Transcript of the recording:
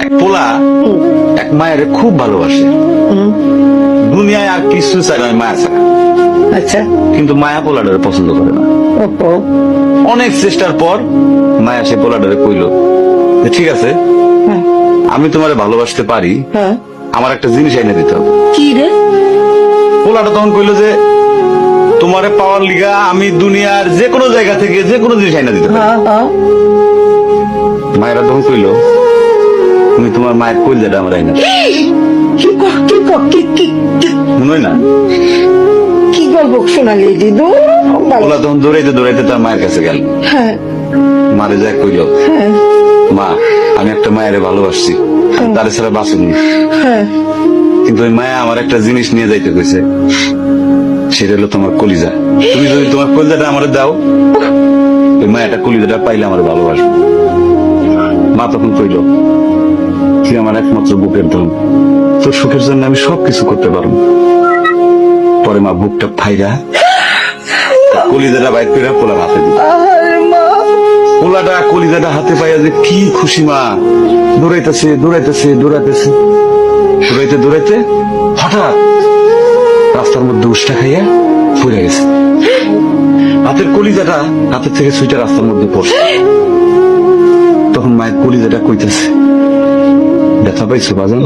এক পোলা এক মায়ের খুব ভালোবাসে, দুনিয়ায় আর কিছু চাই না মায়া ছাড়া। আচ্ছা। কিন্তু মায়া পোলাটারে পছন্দ করে না। ওহো। অনেক চেষ্টার পর মায়া সে পোলাটারে কইল যে ঠিক আছে, হ্যাঁ। আমি তোমারে ভালোবাসতে পারি, হ্যাঁ। আমার একটা জিনিস এনে দিতে হবে। কি রে? পোলাটা তখন কইল যে তোমারে পাওয়ার লিগা আমি দুনিয়ার যে কোনো জায়গা থেকে যে কোনো জিনিস এনে দিতে পারি। হ্যাঁ হ্যাঁ। মায়েরা তখন কইল তুমি তোমার মায়ের কইলজাটা আমার এনে দাও। কি ক- কি ক- কি কি কি- মনে হয় না? কি গল্প শোনালি দিদু? পোলা তখন দৌড়াইতে দৌড়াইতে তার মায়ের কাছে গেল, হ্যাঁ মারে যা কইল হ্যাঁ মা আমি একটা মায়ের ভালোবাসছি, তার ছাড়া বাঁচুনি, হ্যাঁ। কিন্তু ওই মায়া আমার একটা জিনিস নিয়ে যাইতে কইছে, সেটা হলো তোমার কলিজা। তুমি যদি তোমার কলিজাটা আমার দাও, ওই মায়াটা কলিজাটা পাইলে আমার ভালোবাসবে। মা তখন কইল তুই আমার একমাত্র বুকের ধন, তোর সুখের জন্য আমি সবকিছু করতে পারবো। পরে মা বুকটা ফাইরা কলিজাটা বাইর করে পোলার হাতে দিল। আরে মা। পোলাটা কলিজাটা হাতে পাইয়া যে কি খুশি, মা দৌড়াইতেছে দৌড়াইতেছে দৌড়াইতেছে দৌড়াইতে দৌড়াইতে হঠাৎ রাস্তার মধ্যে উষ্টা খাইয়া পড়ে গেছে। হাতের কলিজাটা হাতের থেকে সুইটা রাস্তার মধ্যে পড়ছে। তখন মায়ের কলিজাটা কইতেছে ব্যথা পাইছো বাজান?